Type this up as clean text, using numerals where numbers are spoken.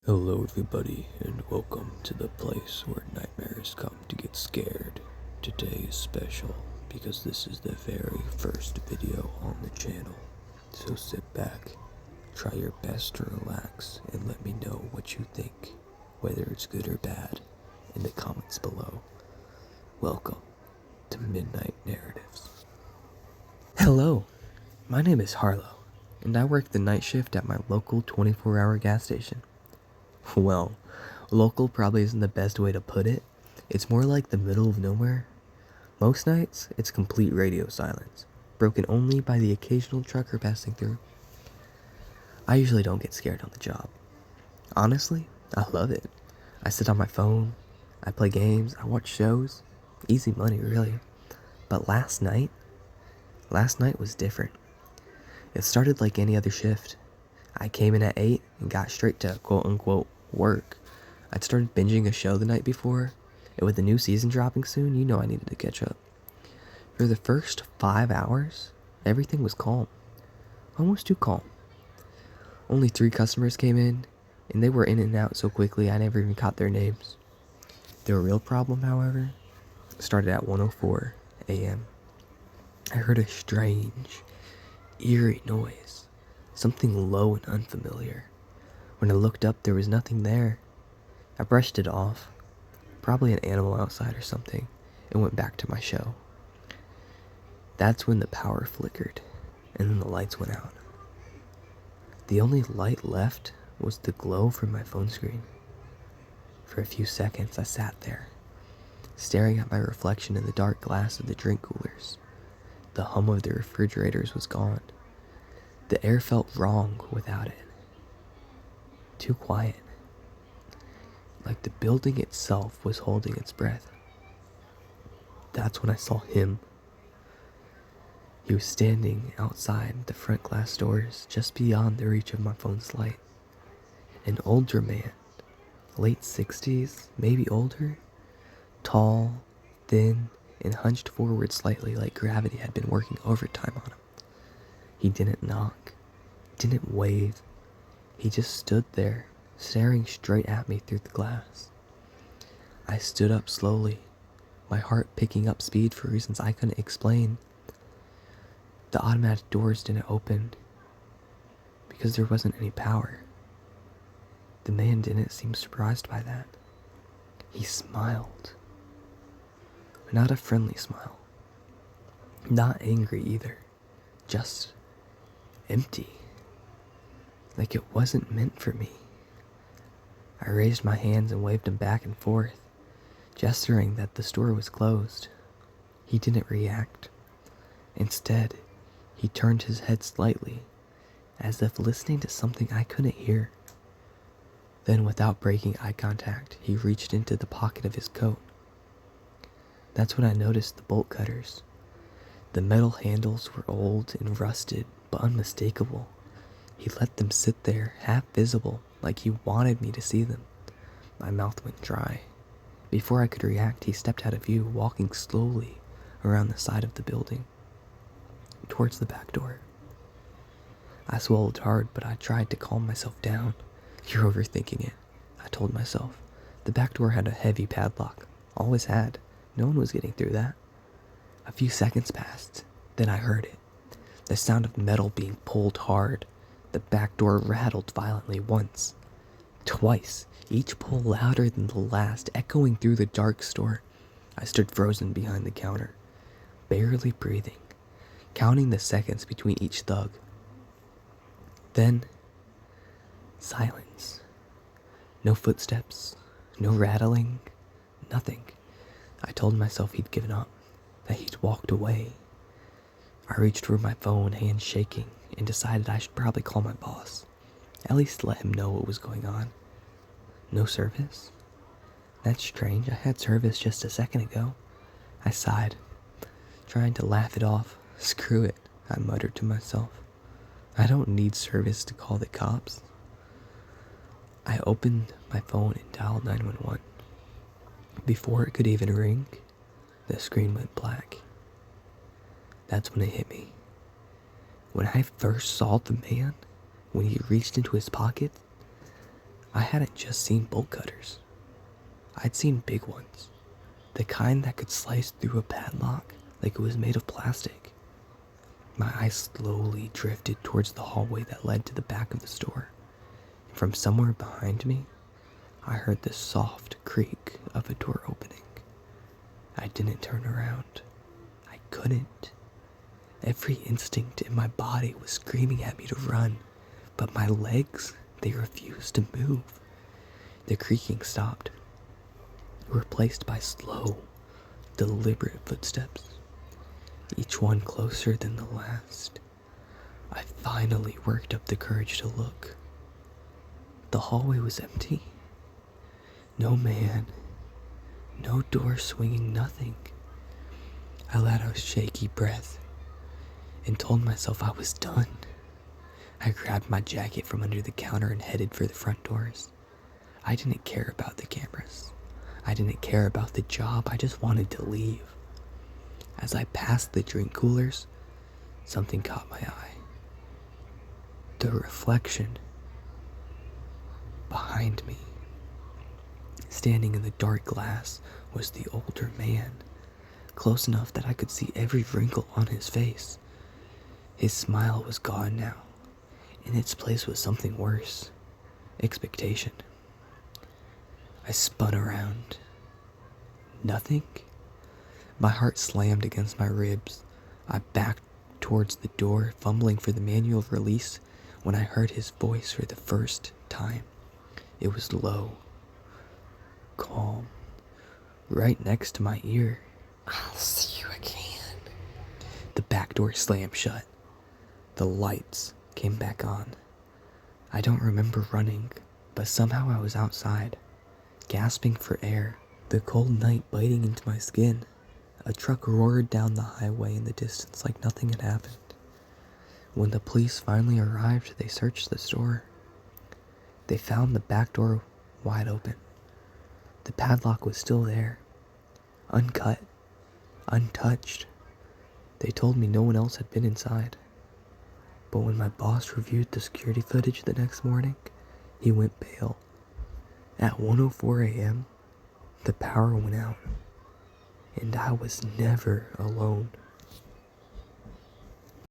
Hello everybody, and welcome to the place where nightmares come to get scared. Today is special because this is the very first video on the channel. So sit back, try your best to relax, and let me know what you think, whether it's good or bad, in the comments below. Welcome to Midnight Narratives. Hello, my name is Harlow, and I work the night shift at my local 24-hour gas station. Well, local probably isn't the best way to put it. It's more like the middle of nowhere. Most nights, it's complete radio silence, broken only by the occasional trucker passing through. I usually don't get scared on the job. Honestly, I love it. I sit on my phone, I play games, I watch shows. Easy money, really. But last night was different. It started like any other shift. I came in at 8 and got straight to quote-unquote work. I'd started binging a show the night before, and with the new season dropping soon, you know I needed to catch up. For the first 5 hours, everything was calm. Almost too calm. Only 3 customers came in, and they were in and out so quickly I never even caught their names. The real problem, however, started at 1:04 a.m. I heard a strange, eerie noise. Something low and unfamiliar. When I looked up, there was nothing there. I brushed it off, probably an animal outside or something, and went back to my show. That's when the power flickered, and then the lights went out. The only light left was the glow from my phone screen. For a few seconds, I sat there, staring at my reflection in the dark glass of the drink coolers. The hum of the refrigerators was gone. The air felt wrong without it. Too quiet. Like the building itself was holding its breath. That's when I saw him. He was standing outside the front glass doors, just beyond the reach of my phone's light. An older man, late 60s, maybe older, tall, thin, and hunched forward slightly like gravity had been working overtime on him. He didn't knock, didn't wave. He just stood there, staring straight at me through the glass. I stood up slowly, my heart picking up speed for reasons I couldn't explain. The automatic doors didn't open because there wasn't any power. The man didn't seem surprised by that. He smiled. Not a friendly smile. Not angry either. Just empty. Like it wasn't meant for me. I raised my hands and waved him back and forth, gesturing that the store was closed. He didn't react. Instead, he turned his head slightly, as if listening to something I couldn't hear. Then, without breaking eye contact, he reached into the pocket of his coat. That's when I noticed the bolt cutters. The metal handles were old and rusted, but unmistakable. He let them sit there, half visible, like he wanted me to see them. My mouth went dry. Before I could react, he stepped out of view, walking slowly around the side of the building, towards the back door. I swallowed hard, but I tried to calm myself down. You're overthinking it, I told myself. The back door had a heavy padlock. Always had. No one was getting through that. A few seconds passed. Then I heard it. The sound of metal being pulled hard. The back door rattled violently once. Twice. Each pull louder than the last, echoing through the dark store. I stood frozen behind the counter, barely breathing, counting the seconds between each thug. Then, silence. No footsteps, no rattling, nothing. I told myself he'd given up, that he'd walked away. I reached for my phone, hands shaking, and decided I should probably call my boss. At least let him know what was going on. No service? That's strange. I had service just a second ago. I sighed, trying to laugh it off. Screw it, I muttered to myself. I don't need service to call the cops. I opened my phone and dialed 911. Before it could even ring, the screen went black. That's when it hit me. When I first saw the man, when he reached into his pocket, I hadn't just seen bolt cutters. I'd seen big ones. The kind that could slice through a padlock like it was made of plastic. My eyes slowly drifted towards the hallway that led to the back of the store. And from somewhere behind me, I heard the soft creak of a door opening. I didn't turn around. I couldn't. Every instinct in my body was screaming at me to run, but my legs, they refused to move. The creaking stopped, replaced by slow, deliberate footsteps, each one closer than the last. I finally worked up the courage to look. The hallway was empty. No man, no door swinging, nothing. I let out a shaky breath and told myself I was done. I grabbed my jacket from under the counter and headed for the front doors. I didn't care about the cameras. I didn't care about the job. I just wanted to leave. As I passed the drink coolers, something caught my eye. The reflection behind me. Standing in the dark glass was the older man, close enough that I could see every wrinkle on his face. His smile was gone now. In its place was something worse. Expectation. I spun around. Nothing. My heart slammed against my ribs. I backed towards the door, fumbling for the manual of release, when I heard his voice for the first time. It was low, calm, right next to my ear. I'll see you again. The back door slammed shut. The lights came back on. I don't remember running, but somehow I was outside, gasping for air, the cold night biting into my skin. A truck roared down the highway in the distance like nothing had happened. When the police finally arrived, they searched the store. They found the back door wide open. The padlock was still there, uncut, untouched. They told me no one else had been inside. But when my boss reviewed the security footage the next morning, he went pale. At 1:04 a.m., the power went out, and I was never alone.